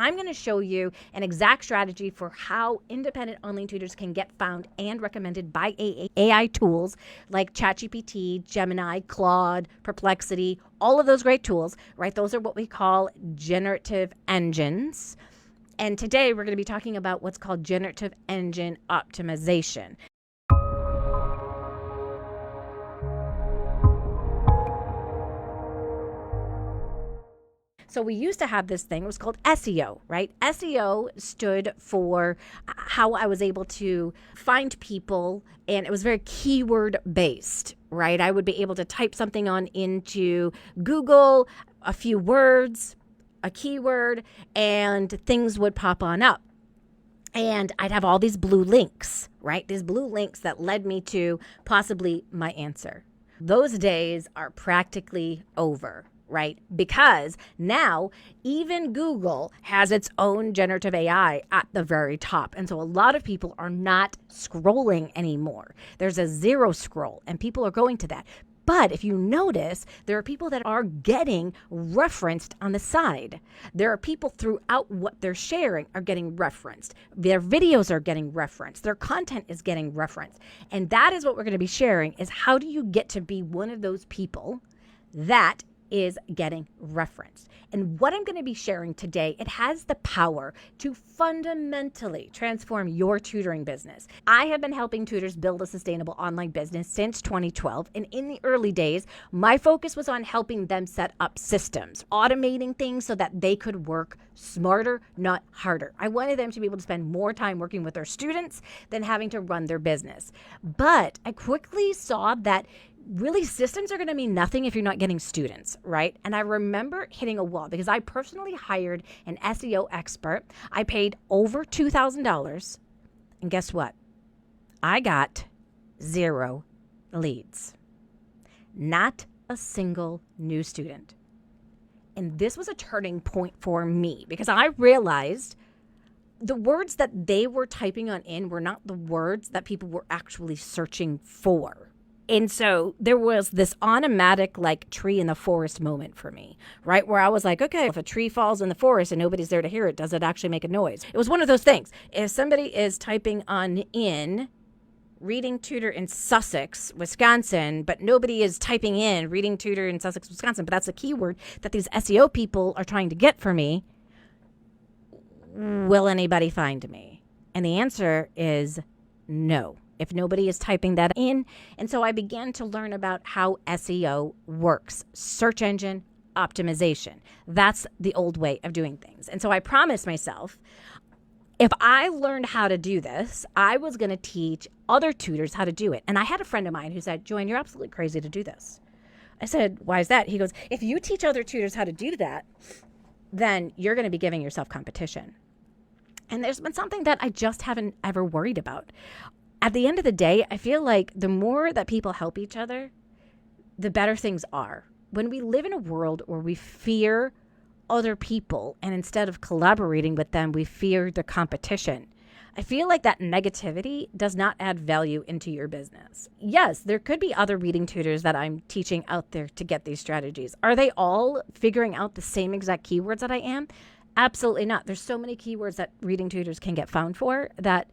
I'm going to show you an exact strategy for how independent online tutors can get found and recommended by AI tools like ChatGPT, Gemini, Claude, Perplexity, all of those great tools, right? Those are what we call generative engines. And today we're going to be talking about what's called Generative Engine Optimization. So we used to have this thing, it was called SEO, right? SEO stood for how I was able to find people, and it was very keyword based, right? I would be able to type something on into Google, a few words, a keyword, and things would pop on up. And I'd have all these blue links, right? These blue links that led me to possibly my answer. Those days are practically over, right? Because now even Google has its own generative AI at the very top. And so a lot of people are not scrolling anymore. There's a zero scroll and people are going to that. But if you notice, there are people that are getting referenced on the side. There are people throughout what they're sharing are getting referenced. Their videos are getting referenced. Their content is getting referenced. And that is what we're going to be sharing, is how do you get to be one of those people that is getting referenced. And what I'm going to be sharing today, it has the power to fundamentally transform your tutoring business. I have been helping tutors build a sustainable online business since 2012. And in the early days, my focus was on helping them set up systems, automating things so that they could work smarter, not harder. I wanted them to be able to spend more time working with their students than having to run their business. But I quickly saw that really systems are going to mean nothing if you're not getting students, right? And I remember hitting a wall because I personally hired an SEO expert. I paid over $2,000. And guess what? I got 0 leads. Not a single new student. And this was a turning point for me because I realized the words that they were typing on in were not the words that people were actually searching for. And so there was this automatic like tree in the forest moment for me, right? Where I was like, okay, if a tree falls in the forest and nobody's there to hear it, does it actually make a noise? It was one of those things. If somebody is typing on in reading tutor in Sussex, Wisconsin, but nobody is typing in reading tutor in Sussex, Wisconsin, but that's a keyword that these SEO people are trying to get for me, will anybody find me? And the answer is no, if nobody is typing that in. And so I began to learn about how SEO works, search engine optimization. That's the old way of doing things. And so I promised myself, if I learned how to do this, I was going to teach other tutors how to do it. And I had a friend of mine who said, Joanne, you're absolutely crazy to do this. I said, why is that? He goes, if you teach other tutors how to do that, then you're going to be giving yourself competition. And there's been something that I just haven't ever worried about. At the end of the day, I feel like the more that people help each other, the better things are. When we live in a world where we fear other people and instead of collaborating with them, we fear the competition, I feel like that negativity does not add value into your business. Yes, there could be other reading tutors that I'm teaching out there to get these strategies. Are they all figuring out the same exact keywords that I am? Absolutely not. There's so many keywords that reading tutors can get found for that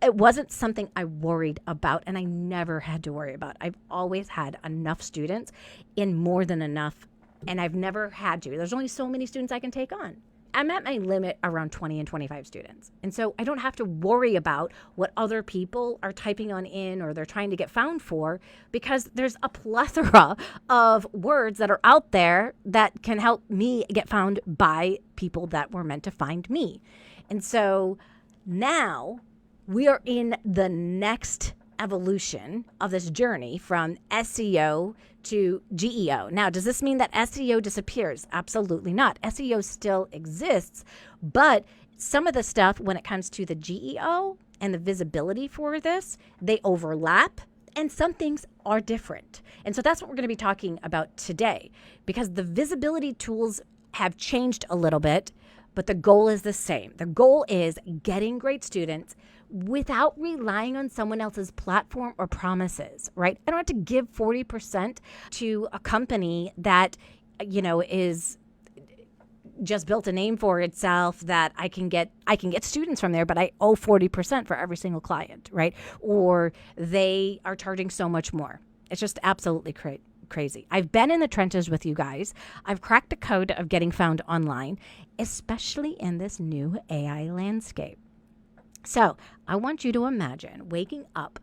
it wasn't something I worried about, and I never had to worry about. I've always had enough students, in more than enough, and I've never had to. There's only so many students I can take on. I'm at my limit around 20 and 25 students. And so I don't have to worry about what other people are typing on in or they're trying to get found for, because there's a plethora of words that are out there that can help me get found by people that were meant to find me. And so now we are in the next evolution of this journey from SEO to GEO. Now, does this mean that SEO disappears? Absolutely not. SEO still exists, but some of the stuff when it comes to the GEO and the visibility for this, they overlap, and some things are different. And so that's what we're going to be talking about today, because the visibility tools have changed a little bit, but the goal is the same. The goal is getting great students without relying on someone else's platform or promises, right? I don't have to give 40% to a company that, is just built a name for itself that I can get students from there, but I owe 40% for every single client, right? Or they are charging so much more. It's just absolutely crazy. I've been in the trenches with you guys. I've cracked the code of getting found online, especially in this new AI landscape. So I want you to imagine waking up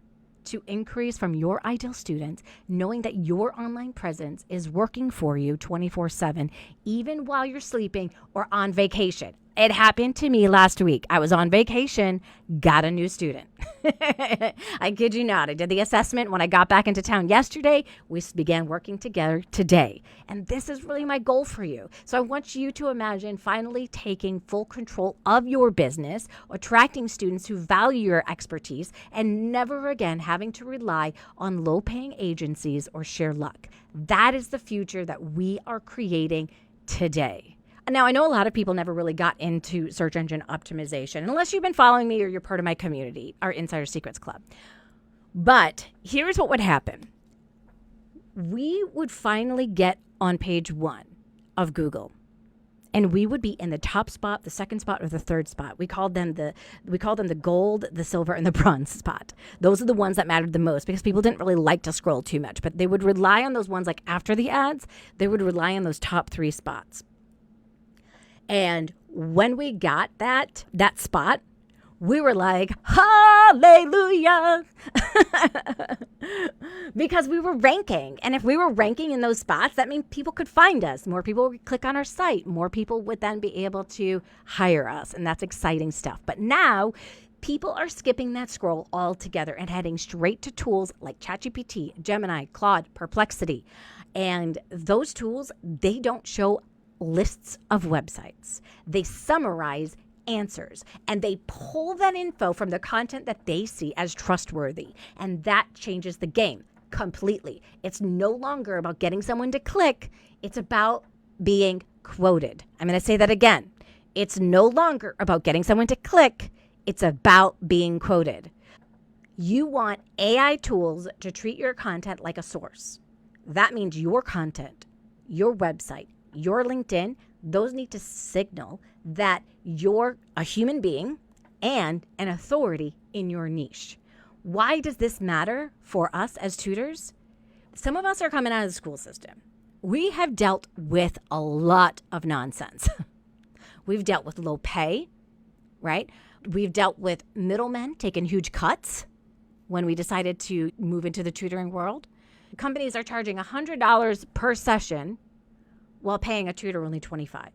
to increase from your ideal students, knowing that your online presence is working for you 24/7, even while you're sleeping or on vacation. It happened to me last week. I was on vacation, got a new student. I kid you not. I did the assessment when I got back into town yesterday. We began working together today. And this is really my goal for you. So I want you to imagine finally taking full control of your business, attracting students who value your expertise, and never again having to rely on low-paying agencies or sheer luck. That is the future that we are creating today. Now, I know a lot of people never really got into search engine optimization, unless you've been following me or you're part of my community, our Insider Secrets Club. But here's what would happen. We would finally get on page 1 of Google, and we would be in the top spot, the second spot, or the third spot. We called them the gold, the silver, and the bronze spot. Those are the ones that mattered the most because people didn't really like to scroll too much, but they would rely on those ones like after the ads. They would rely on those top 3 spots. And when we got that spot, we were like, hallelujah, because we were ranking. And if we were ranking in those spots, that means people could find us. More people would click on our site. More people would then be able to hire us. And that's exciting stuff. But now people are skipping that scroll altogether and heading straight to tools like ChatGPT, Gemini, Claude, Perplexity. And those tools, they don't show lists of websites. They summarize answers and they pull that info from the content that they see as trustworthy. And that changes the game completely. It's no longer about getting someone to click. It's about being quoted. I'm going to say that again. It's no longer about getting someone to click. It's about being quoted. You want AI tools to treat your content like a source. That means your content, your website, your LinkedIn, those need to signal that you're a human being and an authority in your niche. Why does this matter for us as tutors? Some of us are coming out of the school system. We have dealt with a lot of nonsense. We've dealt with low pay, right? We've dealt with middlemen taking huge cuts when we decided to move into the tutoring world. Companies are charging $100 per session while paying a tutor only $25.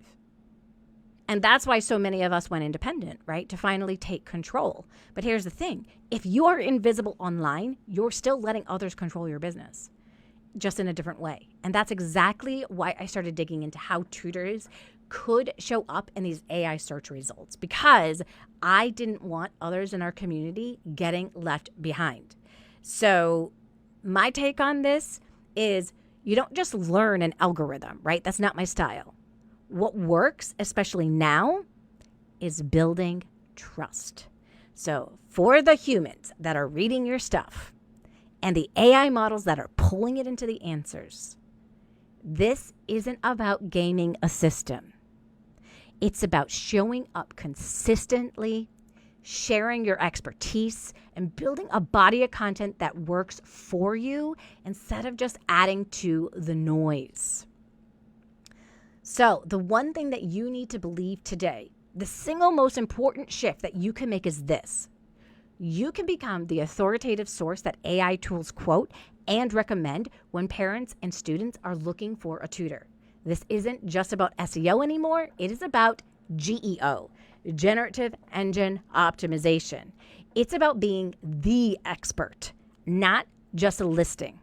And that's why so many of us went independent, right? To finally take control. But here's the thing. If you are invisible online, you're still letting others control your business, just in a different way. And that's exactly why I started digging into how tutors could show up in these AI search results, because I didn't want others in our community getting left behind. So my take on this is, you don't just learn an algorithm, right? That's not my style. What works, especially now, is building trust. So for the humans that are reading your stuff and the AI models that are pulling it into the answers, this isn't about gaming a system. It's about showing up consistently, sharing your expertise, and building a body of content that works for you instead of just adding to the noise. So the one thing that you need to believe today, the single most important shift that you can make is this. You can become the authoritative source that AI tools quote and recommend when parents and students are looking for a tutor. This isn't just about SEO anymore. It is about GEO, Generative Engine Optimization. It's about being the expert, not just a listing.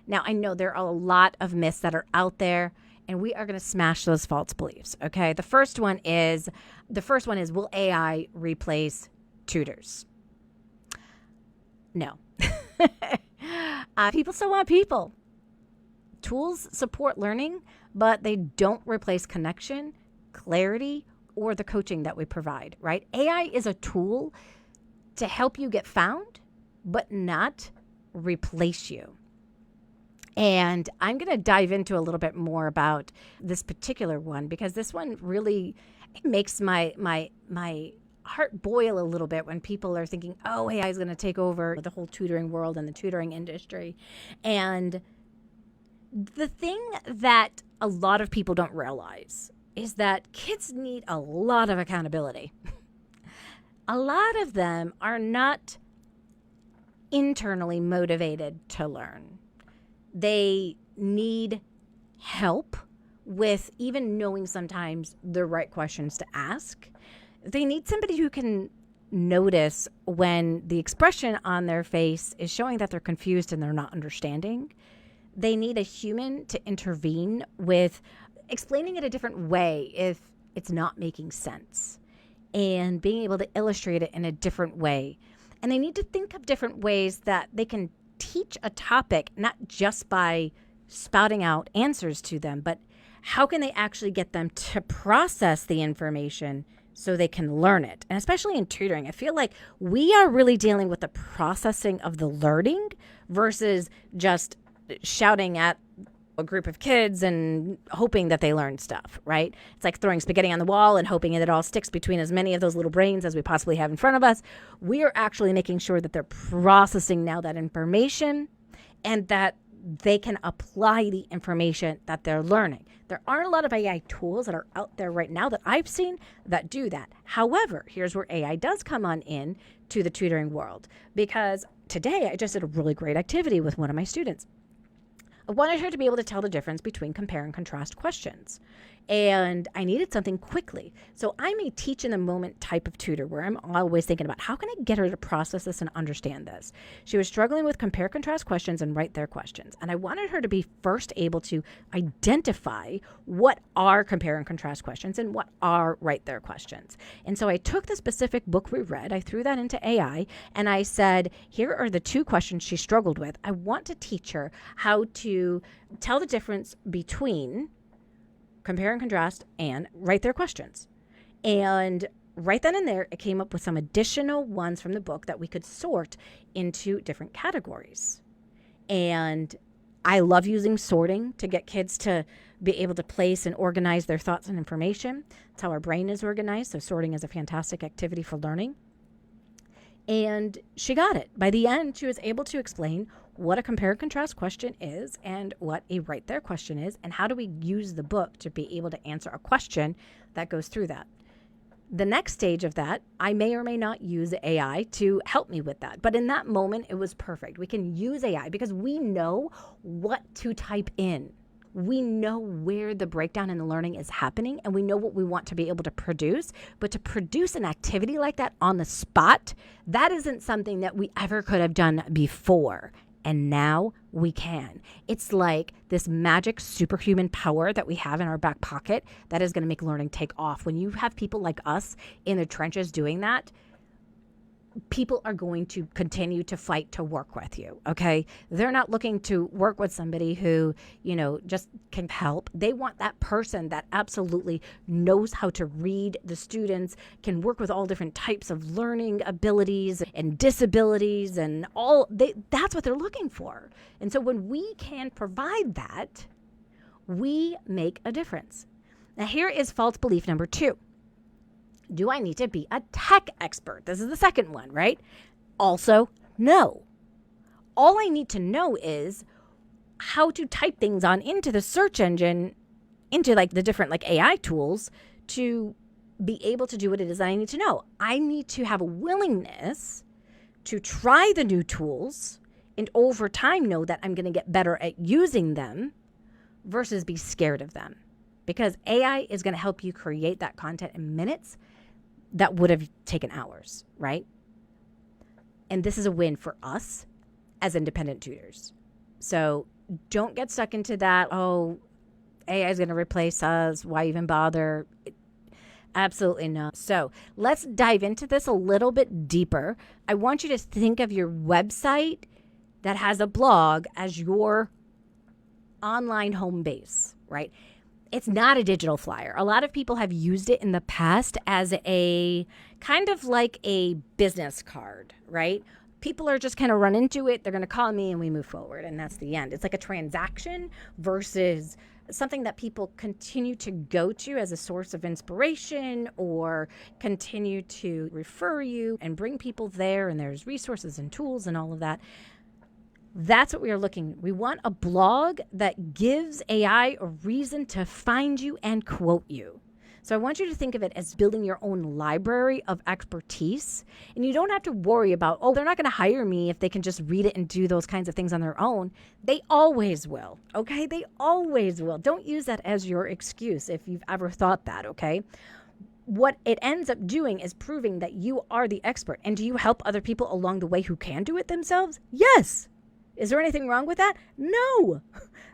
Now, I know there are a lot of myths that are out there, and we are going to smash those false beliefs, okay? The first one is, will AI replace tutors? No. People still want people. Tools support learning, but they don't replace connection, clarity, or the coaching that we provide, right? AI is a tool to help you get found, but not replace you. And I'm going to dive into a little bit more about this particular one, because this one really makes my heart boil a little bit when people are thinking, oh, AI is going to take over the whole tutoring world and the tutoring industry. And the thing that a lot of people don't realize is that kids need a lot of accountability. A lot of them are not internally motivated to learn. They need help with even knowing sometimes the right questions to ask. They need somebody who can notice when the expression on their face is showing that they're confused and they're not understanding. They need a human to intervene with explaining it a different way if it's not making sense, and being able to illustrate it in a different way. And they need to think of different ways that they can teach a topic, not just by spouting out answers to them, but how can they actually get them to process the information so they can learn it? And especially in tutoring, I feel like we are really dealing with the processing of the learning versus just shouting at a group of kids and hoping that they learn stuff, right? It's like throwing spaghetti on the wall and hoping that it all sticks between as many of those little brains as we possibly have in front of us. We are actually making sure that they're processing now that information and that they can apply the information that they're learning. There aren't a lot of AI tools that are out there right now that I've seen that do that. However, here's where AI does come on in to the tutoring world, because today I just did a really great activity with one of my students. I wanted her to be able to tell the difference between compare and contrast questions. And I needed something quickly. So I'm a teach in the moment type of tutor where I'm always thinking about how can I get her to process this and understand this. She was struggling with compare contrast questions and write their questions. And I wanted her to be first able to identify what are compare and contrast questions and what are write their questions. And so I took the specific book we read, I threw that into AI, and I said, here are the two questions she struggled with. I want to teach her how to tell the difference between compare and contrast and write their questions. And right then and there, it came up with some additional ones from the book that we could sort into different categories. And I love using sorting to get kids to be able to place and organize their thoughts and information. That's how our brain is organized. So sorting is a fantastic activity for learning. And she got it. By the end, she was able to explain what a compare and contrast question is and what a write there question is, and how do we use the book to be able to answer a question that goes through that. The next stage of that, I may or may not use AI to help me with that. But in that moment, it was perfect. We can use AI because we know what to type in. We know where the breakdown in the learning is happening, and we know what we want to be able to produce. But to produce an activity like that on the spot, that isn't something that we ever could have done before. And now we can. It's like this magic superhuman power that we have in our back pocket that is going to make learning take off. When you have people like us in the trenches doing that, people are going to continue to fight to work with you, okay? They're not looking to work with somebody who, just can help. They want that person that absolutely knows how to read the students, can work with all different types of learning abilities and disabilities and that's what they're looking for. And so when we can provide that, we make a difference. Now here is false belief number 2. Do I need to be a tech expert? This is the second one, right? Also, no. All I need to know is how to type things on into the search engine, into like the different like AI tools to be able to do what it is that I need to know. I need to have a willingness to try the new tools and over time know that I'm going to get better at using them versus be scared of them. Because AI is going to help you create that content in minutes that would have taken hours, right? And this is a win for us as independent tutors. So don't get stuck into that, oh, AI is going to replace us. Why even bother? Absolutely not. So let's dive into this a little bit deeper. I want you to think of your website that has a blog as your online home base, right? It's not a digital flyer. A lot of people have used it in the past as a kind of like a business card, right? People are just kind of run into it. They're going to call me and we move forward, and that's the end. It's like a transaction versus something that people continue to go to as a source of inspiration or continue to refer you and bring people there, and there's resources and tools and all of that. That's what we are looking. We want a blog that gives AI a reason to find you and quote you. So I want you to think of it as building your own library of expertise. And you don't have to worry about, oh, they're not going to hire me if they can just read it and do those kinds of things on their own. They always will, okay? They always will. Don't use that as your excuse if you've ever thought that, okay? What it ends up doing is proving that you are the expert. And do you help other people along the way who can do it themselves? Yes. Is there anything wrong with that? No.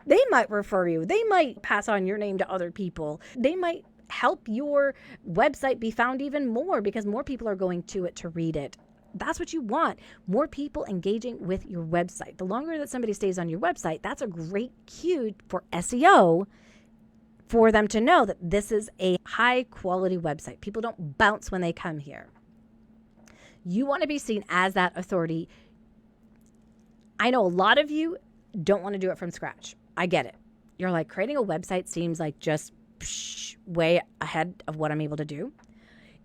They might refer you. They might pass on your name to other people. They might help your website be found even more because more people are going to it to read it. That's what you want. More people engaging with your website. The longer that somebody stays on your website, that's a great cue for SEO for them to know that this is a high quality website. People don't bounce when they come here. You want to be seen as that authority. I know a lot of you don't want to do it from scratch. I get it. You're like, creating a website seems like just way ahead of what I'm able to do.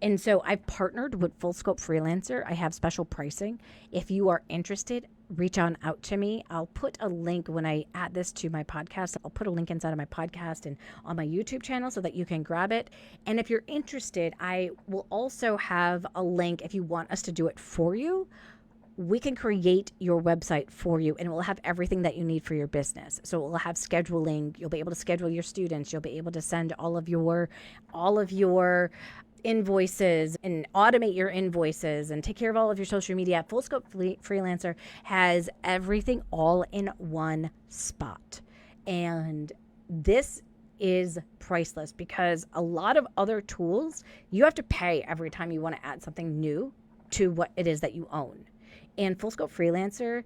And so I've partnered with Full Scope Freelancer. I have special pricing. If you are interested, reach on out to me. I'll put a link when I add this to my podcast. I'll put a link inside of my podcast and on my YouTube channel so that you can grab it. And if you're interested, I will also have a link if you want us to do it for you. We can create your website for you, and it will have everything that you need for your business. So it will have scheduling. You'll be able to schedule your students. You'll be able to send all of your invoices and automate your invoices and take care of all of your social media. Full Scope Freelancer has everything all in one spot. And this is priceless because a lot of other tools, you have to pay every time you want to add something new to what it is that you own. And Full Scope Freelancer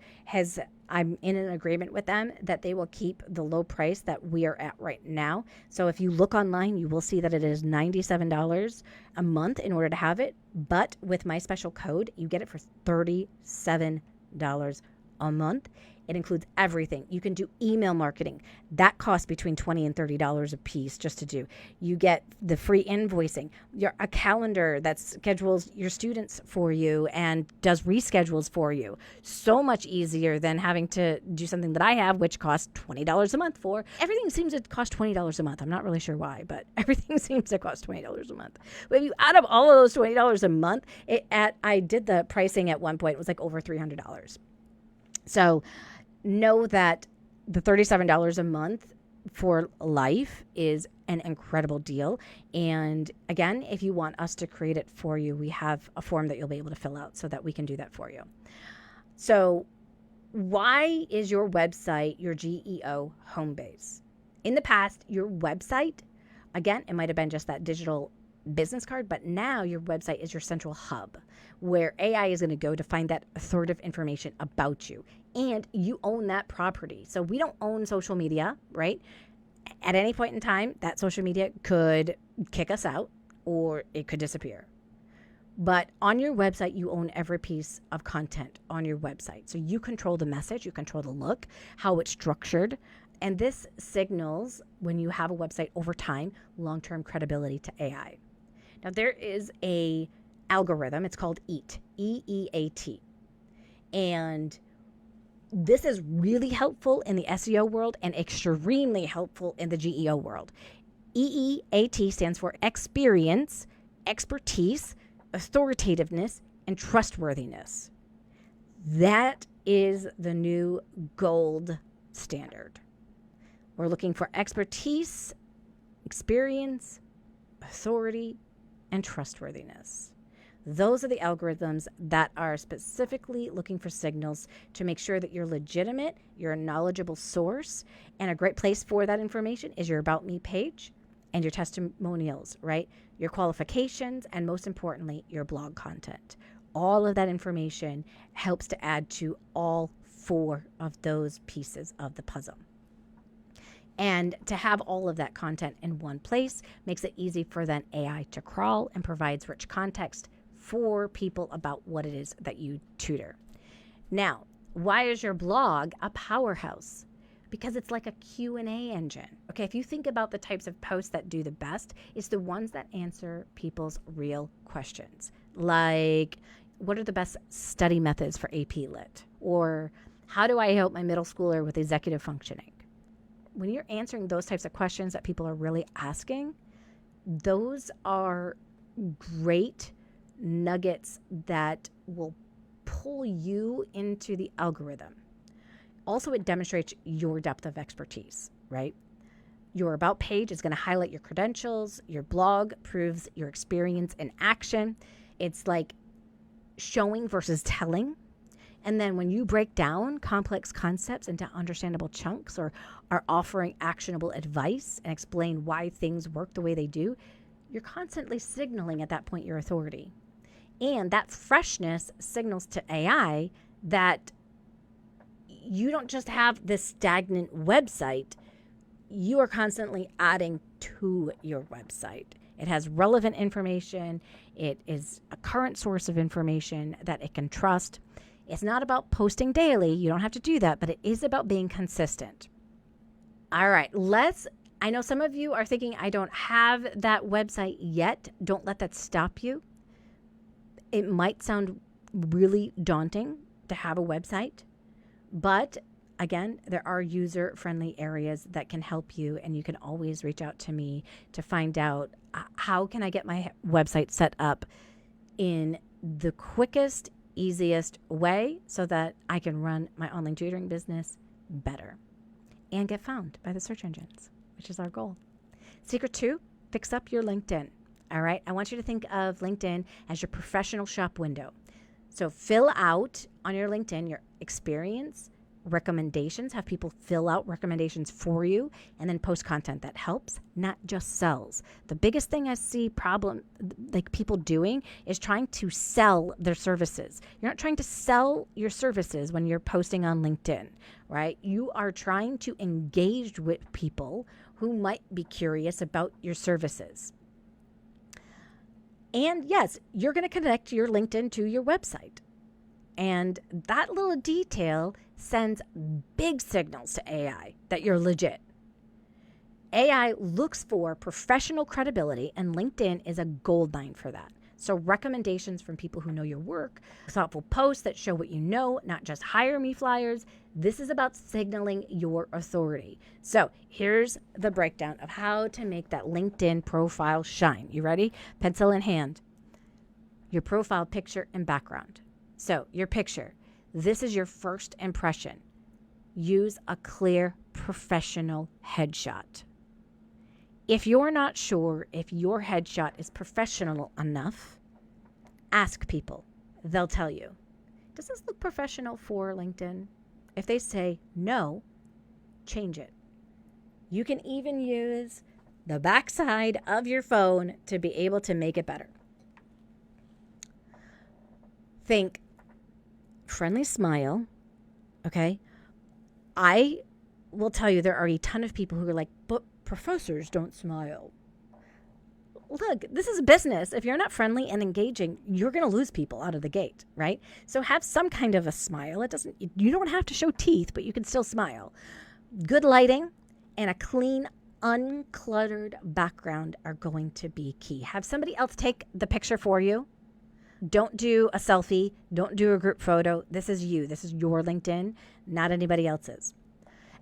I'm in an agreement with them that they will keep the low price that we are at right now. So if you look online, you will see that it is $97 a month in order to have it. But with my special code, you get it for $37 a month. It includes everything. You can do email marketing. That costs between $20 and $30 a piece just to do. You get the free invoicing, a calendar that schedules your students for you and does reschedules for you. So much easier than having to do something that I have, which costs $20 a month for. Everything seems to cost $20 a month. I'm not really sure why, but everything seems to cost $20 a month. But if you add up all of those $20 a month, I did the pricing at one point. It was like over $300. So know that the $37 a month for life is an incredible deal. And again, if you want us to create it for you, we have a form that you'll be able to fill out so that we can do that for you. So why is your website your GEO home base? In the past, your website, again, it might have been just that digital business card, but now your website is your central hub where AI is going to go to find that authoritative information about you. And you own that property. So we don't own social media, right? At any point in time, that social media could kick us out or it could disappear. But on your website, you own every piece of content on your website. So you control the message, you control the look, how it's structured. And this signals, when you have a website over time, long-term credibility to AI. Now, there is a algorithm. It's called EAT, E-E-A-T. And this is really helpful in the SEO world and extremely helpful in the GEO world. EEAT stands for experience, expertise, authoritativeness, and trustworthiness. That is the new gold standard. We're looking for expertise, experience, authority, and trustworthiness. Those are the algorithms that are specifically looking for signals to make sure that you're legitimate, you're a knowledgeable source, and a great place for that information is your About Me page and your testimonials, right? Your qualifications, and most importantly, your blog content. All of that information helps to add to all four of those pieces of the puzzle. And to have all of that content in one place makes it easy for then AI to crawl and provides rich context for people about what it is that you tutor. Now, why is your blog a powerhouse? Because it's like a Q&A engine. Okay, if you think about the types of posts that do the best, it's the ones that answer people's real questions. Like, what are the best study methods for AP Lit? Or how do I help my middle schooler with executive functioning? When you're answering those types of questions that people are really asking, those are great nuggets that will pull you into the algorithm. Also, it demonstrates your depth of expertise, right? Your About page is going to highlight your credentials. Your blog proves your experience in action. It's like showing versus telling. And then when you break down complex concepts into understandable chunks or are offering actionable advice and explain why things work the way they do, you're constantly signaling at that point your authority. And that freshness signals to AI that you don't just have this stagnant website, you are constantly adding to your website. It has relevant information. It is a current source of information that it can trust. It's not about posting daily. You don't have to do that, but it is about being consistent. All right, I know some of you are thinking, I don't have that website yet. Don't let that stop you. It might sound really daunting to have a website, but again, there are user-friendly areas that can help you, and you can always reach out to me to find out how can I get my website set up in the quickest, easiest way so that I can run my online tutoring business better and get found by the search engines, which is our goal. Secret 2, fix up your LinkedIn. All right, I want you to think of LinkedIn as your professional shop window. So fill out on your LinkedIn your experience, recommendations, have people fill out recommendations for you, and then post content that helps, not just sells. The biggest thing I see people doing is trying to sell their services. You're not trying to sell your services when you're posting on LinkedIn, right? You are trying to engage with people who might be curious about your services. And yes, you're going to connect your LinkedIn to your website. And that little detail sends big signals to AI that you're legit. AI looks for professional credibility, and LinkedIn is a goldmine for that. So recommendations from people who know your work, thoughtful posts that show what you know, not just hire me flyers. This is about signaling your authority. So here's the breakdown of how to make that LinkedIn profile shine. You ready? Pencil in hand. Your profile picture and background. So your picture, this is your first impression. Use a clear professional headshot. If you're not sure if your headshot is professional enough, ask people. They'll tell you. Does this look professional for LinkedIn? If they say no, change it. You can even use the backside of your phone to be able to make it better. Think friendly smile, okay? I will tell you there are a ton of people who are like, but professors don't smile. Look, this is a business. If you're not friendly and engaging, you're going to lose people out of the gate, right? So have some kind of a smile. You don't have to show teeth, but you can still smile. Good lighting and a clean, uncluttered background are going to be key. Have somebody else take the picture for you. Don't do a selfie. Don't do a group photo. This is you. This is your LinkedIn, not anybody else's.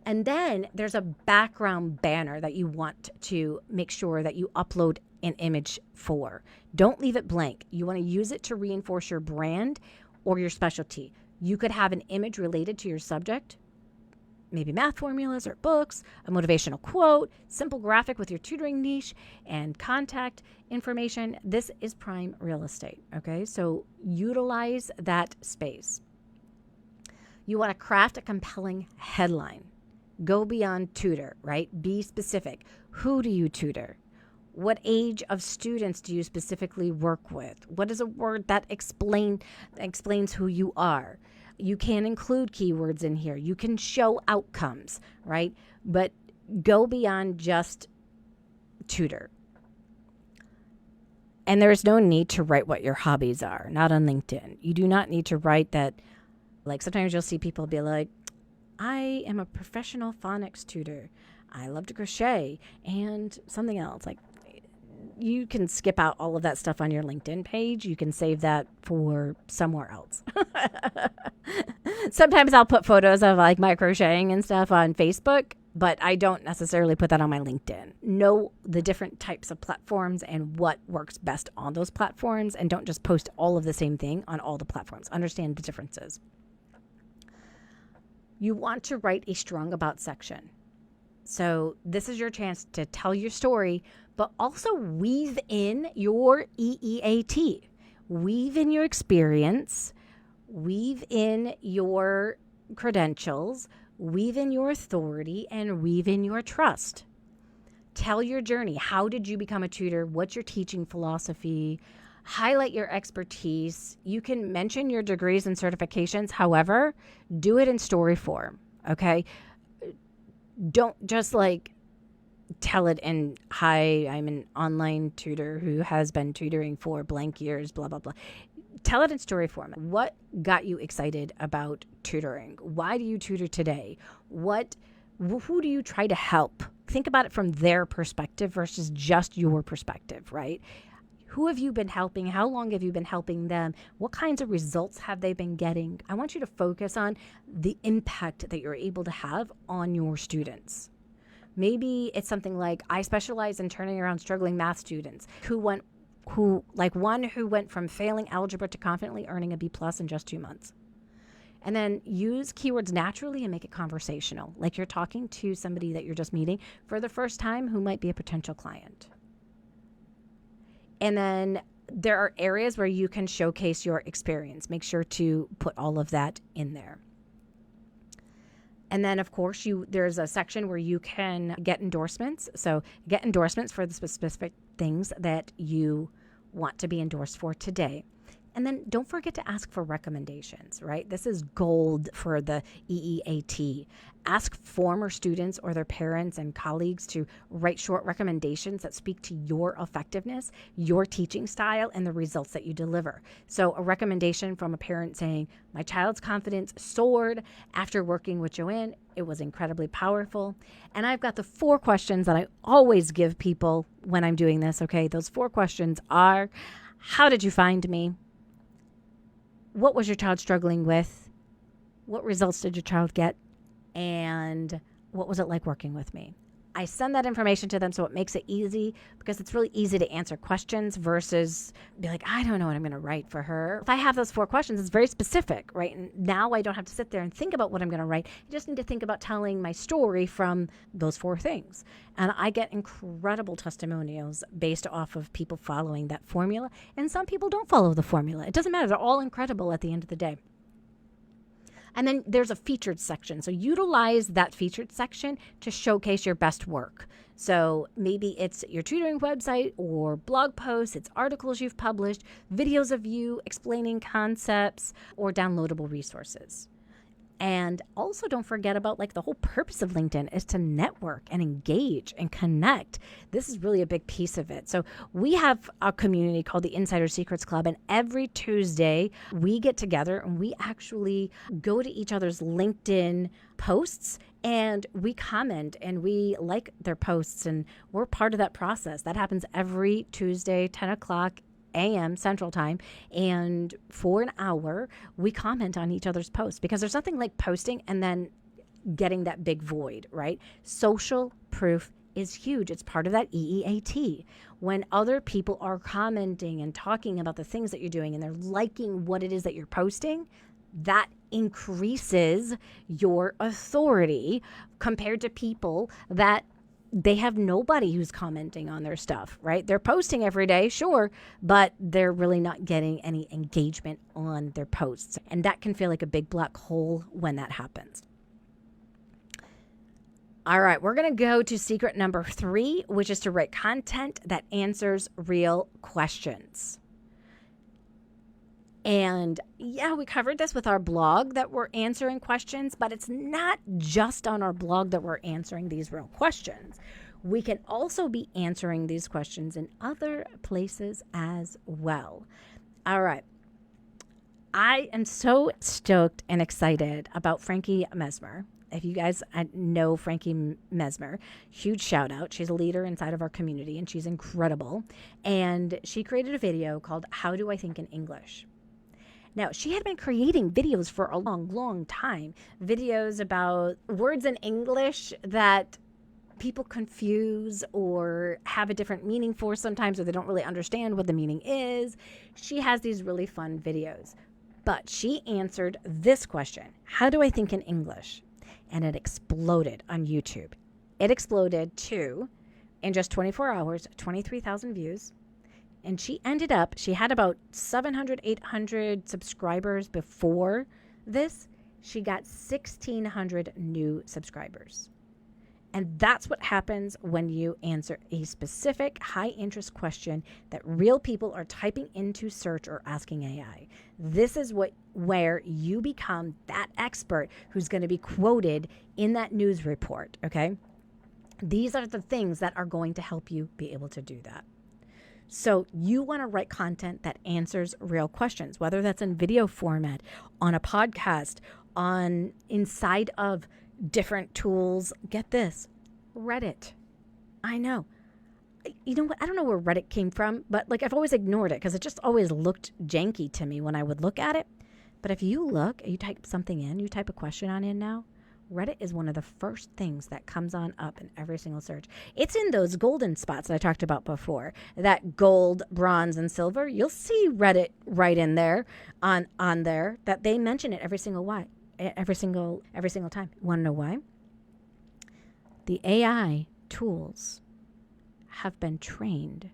And then there's a background banner that you want to make sure that you upload an image for. Don't leave it blank. You want to use it to reinforce your brand or your specialty. You could have an image related to your subject, maybe math formulas or books, a motivational quote, simple graphic with your tutoring niche and contact information. This is prime real estate, okay? So utilize that space. You want to craft a compelling headline. Go beyond tutor, right? Be specific. Who do you tutor? What age of students do you specifically work with? What is a word that explains who you are? You can include keywords in here. You can show outcomes, right? But go beyond just tutor. And there is no need to write what your hobbies are, not on LinkedIn. You do not need to write that Like sometimes you'll see people be like, I am a professional phonics tutor. I love to crochet and something else. Like, you can skip out all of that stuff on your LinkedIn page. You can save that for somewhere else. Sometimes I'll put photos of like my crocheting and stuff on Facebook, but I don't necessarily put that on my LinkedIn. Know the different types of platforms and what works best on those platforms, and don't just post all of the same thing on all the platforms. Understand the differences. You want to write a strong about section. So this is your chance to tell your story, but also weave in your EEAT. Weave in your experience, weave in your credentials, weave in your authority, and weave in your trust. Tell your journey. How did you become a tutor? What's your teaching philosophy? Highlight your expertise. You can mention your degrees and certifications. However, do it in story form, okay? Don't just like tell it in, hi, I'm an online tutor who has been tutoring for blank years, blah, blah, blah. Tell it in story form. What got you excited about tutoring? Why do you tutor today? Who do you try to help? Think about it from their perspective versus just your perspective, right? Who have you been helping? How long have you been helping them? What kinds of results have they been getting? I want you to focus on the impact that you're able to have on your students. Maybe it's something like, I specialize in turning around struggling math students one who went from failing algebra to confidently earning a B+ in just 2 months. And then use keywords naturally and make it conversational, like you're talking to somebody that you're just meeting for the first time who might be a potential client. And then there are areas where you can showcase your experience. Make sure to put all of that in there. And then, of course, there's a section where you can get endorsements. So get endorsements for the specific things that you want to be endorsed for today. And then don't forget to ask for recommendations, right? This is gold for the EEAT. Ask former students or their parents and colleagues to write short recommendations that speak to your effectiveness, your teaching style, and the results that you deliver. So a recommendation from a parent saying, my child's confidence soared after working with Joanne. It was incredibly powerful. And I've got the 4 questions that I always give people when I'm doing this, okay? Those 4 questions are, how did you find me? What was your child struggling with? What results did your child get? And what was it like working with me? I send that information to them so it makes it easy, because it's really easy to answer questions versus be like, I don't know what I'm going to write for her. If I have those 4 questions, it's very specific, right? And now I don't have to sit there and think about what I'm going to write. I just need to think about telling my story from those 4 things. And I get incredible testimonials based off of people following that formula. And some people don't follow the formula. It doesn't matter. They're all incredible at the end of the day. And then there's a featured section. So utilize that featured section to showcase your best work. So maybe it's your tutoring website or blog posts, it's articles you've published, videos of you explaining concepts, or downloadable resources. And also don't forget about the whole purpose of LinkedIn is to network and engage and connect. This is really a big piece of it. So we have a community called the Insider Secrets Club, and every Tuesday we get together and we actually go to each other's LinkedIn posts and we comment and we like their posts, and we're part of that process. That happens every Tuesday, 10 o'clock a.m. Central Time, and for an hour we comment on each other's posts, because there's nothing like posting and then getting that big void, right? Social proof is huge. It's part of that EEAT. When other people are commenting and talking about the things that you're doing and they're liking what it is that you're posting, that increases your authority compared to people that they have nobody who's commenting on their stuff, right? They're posting every day, sure, but they're really not getting any engagement on their posts. And that can feel like a big black hole when that happens. All right, we're going to go to secret number 3, which is to write content that answers real questions. And yeah, we covered this with our blog that we're answering questions, but it's not just on our blog that we're answering these real questions. We can also be answering these questions in other places as well. All right. I am so stoked and excited about Frankie Mesmer. If you guys know Frankie Mesmer, huge shout out. She's a leader inside of our community and she's incredible. And she created a video called How Do I Think in English? Now, she had been creating videos for a long, long time. Videos about words in English that people confuse or have a different meaning for sometimes, or they don't really understand what the meaning is. She has these really fun videos. But she answered this question: how do I think in English? And it exploded on YouTube. It exploded to, in just 24 hours, 23,000 views. And she had about 700, 800 subscribers before this. She got 1,600 new subscribers. And that's what happens when you answer a specific high interest question that real people are typing into search or asking AI. This is where you become that expert who's going to be quoted in that news report, okay? These are the things that are going to help you be able to do that. So you want to write content that answers real questions, whether that's in video format, on a podcast, inside of different tools. Get this, Reddit. I know. You know what? I don't know where Reddit came from, but I've always ignored it because it just always looked janky to me when I would look at it. But if you type something in, you type a question in now, Reddit is one of the first things that comes on up in every single search. It's in those golden spots that I talked about before, that gold, bronze, and silver. You'll see Reddit right in there on there that they mention it every single time. Want to know why? The AI tools have been trained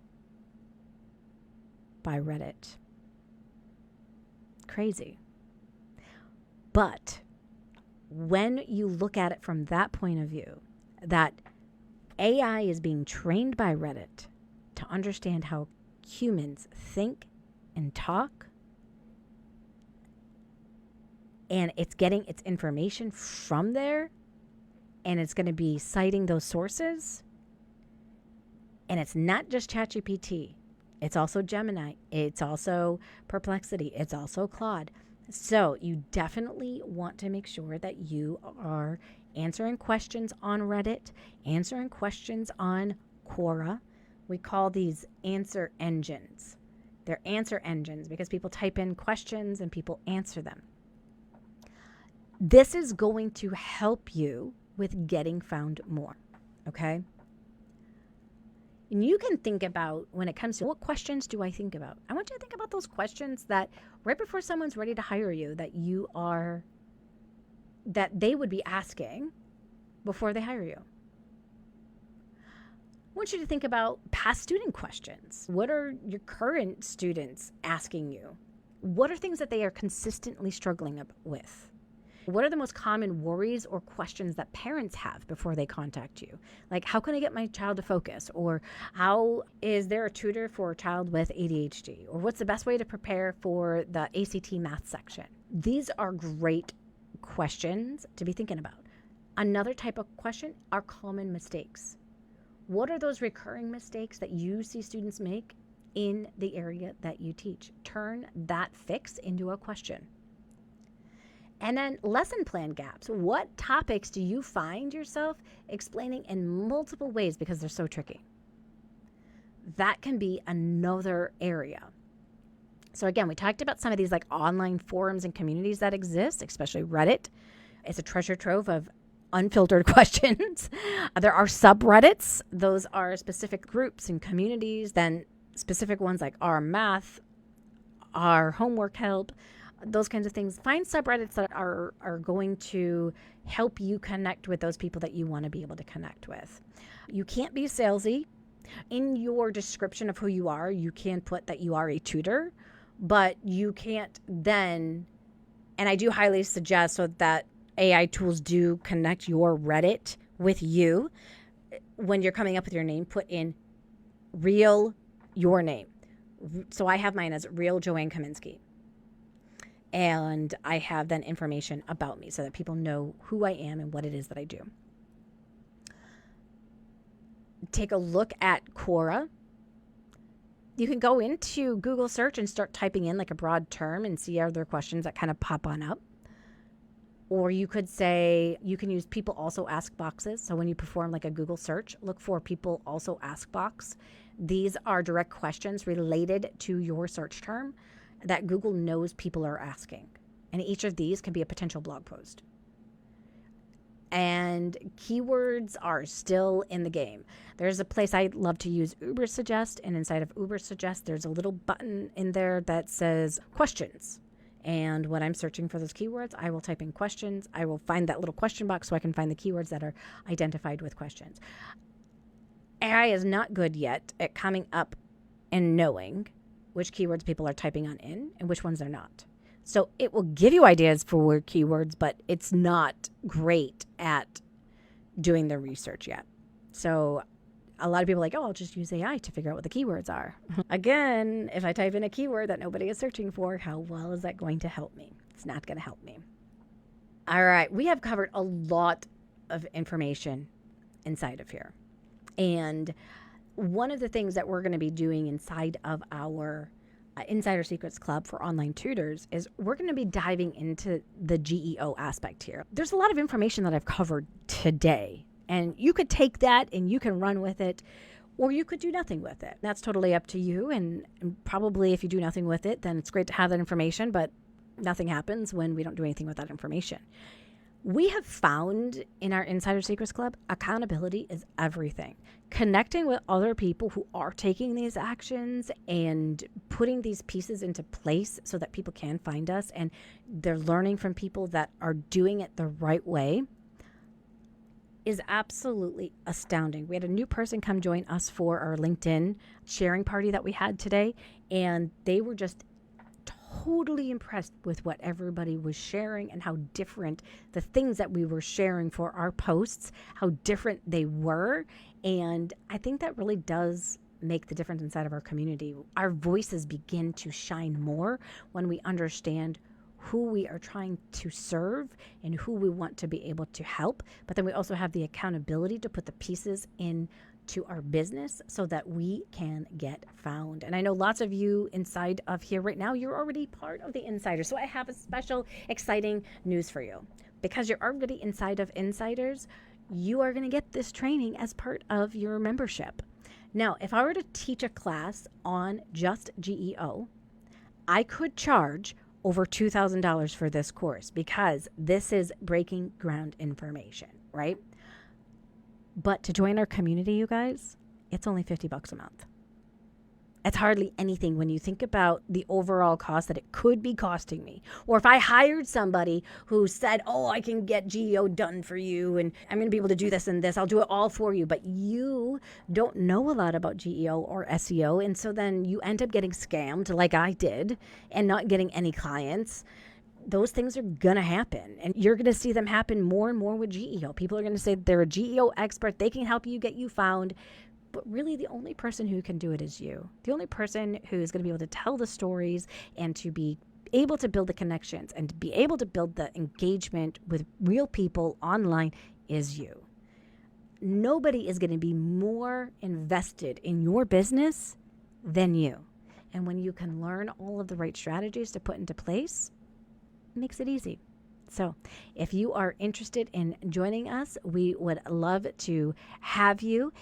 by Reddit. Crazy. But when you look at it from that point of view, that AI is being trained by Reddit to understand how humans think and talk, and it's getting its information from there, and it's going to be citing those sources. And it's not just ChatGPT. It's also Gemini. It's also Perplexity. It's also Claude. So you definitely want to make sure that you are answering questions on Reddit, answering questions on Quora. We call these answer engines. They're answer engines because people type in questions and people answer them. This is going to help you with getting found more, okay? And you can think about, when it comes to what questions do I think about? I want you to think about those questions that right before someone's ready to hire you, that they would be asking before they hire you. I want you to think about past student questions. What are your current students asking you? What are things that they are consistently struggling with? What are the most common worries or questions that parents have before they contact you? Like, how can I get my child to focus? Or how is there a tutor for a child with ADHD? Or what's the best way to prepare for the ACT math section? These are great questions to be thinking about. Another type of question are common mistakes. What are those recurring mistakes that you see students make in the area that you teach? Turn that fix into a question. And then lesson plan gaps. What topics do you find yourself explaining in multiple ways because they're so tricky? That can be another area. So again, we talked about some of these online forums and communities that exist, especially Reddit. It's a treasure trove of unfiltered questions. There are subreddits. Those are specific groups and communities. Then specific ones like our math, our homework help, those kinds of things. Find subreddits that are going to help you connect with those people that you want to be able to connect with. You can't be salesy. In your description of who you are, you can put that you are a tutor, but you can't then, and I do highly suggest so that AI tools do connect your Reddit with you. When you're coming up with your name, put in your name. So I have mine as real Joanne Kaminski. And I have then information about me so that people know who I am and what it is that I do. Take a look at Quora. You can go into Google search and start typing in like a broad term and see other questions that kind of pop on up. Or you could say, you can use people also ask boxes. So when you perform like a Google search, look for people also ask box. These are direct questions related to your search term that Google knows people are asking. And each of these can be a potential blog post. And keywords are still in the game. There's a place I love to use, Uber Suggest. And inside of Uber Suggest, there's a little button in there that says questions. And when I'm searching for those keywords, I will type in questions. I will find that little question box so I can find the keywords that are identified with questions. AI is not good yet at coming up and knowing which keywords people are typing on in and which ones they're not. So it will give you ideas for keywords, but it's not great at doing the research yet. So a lot of people are like, oh, I'll just use AI to figure out what the keywords are. Again, if I type in a keyword that nobody is searching for, how well is that going to help me? It's not going to help me. All right, we have covered a lot of information inside of here. And one of the things that we're going to be doing inside of our Insider Secrets Club for online tutors is we're going to be diving into the GEO aspect here. There's a lot of information that I've covered today. And you could take that and you can run with it, or you could do nothing with it. That's totally up to you. And probably if you do nothing with it, then it's great to have that information, but nothing happens when we don't do anything with that information. We have found in our Insider Secrets Club, accountability is everything. Connecting with other people who are taking these actions and putting these pieces into place so that people can find us and they're learning from people that are doing it the right way is absolutely astounding. We had a new person come join us for our LinkedIn sharing party that we had today, and they were just totally impressed with what everybody was sharing and how different the things that we were sharing for our posts, how different they were. And I think that really does make the difference inside of our community. Our voices begin to shine more when we understand who we are trying to serve and who we want to be able to help. But then we also have the accountability to put the pieces into our business so that we can get found. And I know lots of you inside of here right now, you're already part of the Insider. So I have a special, exciting news for you. Because you're already inside of Insiders, you are going to get this training as part of your membership. Now, if I were to teach a class on just GEO, I could charge over $2,000 for this course because this is breaking ground information, right? But to join our community, you guys, it's only $50 a month. It's hardly anything when you think about the overall cost that it could be costing me. Or if I hired somebody who said, oh, I can get GEO done for you and I'm going to be able to do this and this, I'll do it all for you. But you don't know a lot about GEO or SEO. And so then you end up getting scammed like I did and not getting any clients. Those things are going to happen. And you're going to see them happen more and more with GEO. People are going to say they're a GEO expert. They can help you get you found. But really, the only person who can do it is you. The only person who's going to be able to tell the stories and to be able to build the connections and to be able to build the engagement with real people online is you. Nobody is going to be more invested in your business than you. And when you can learn all of the right strategies to put into place, it makes it easy. So if you are interested in joining us, we would love to have you.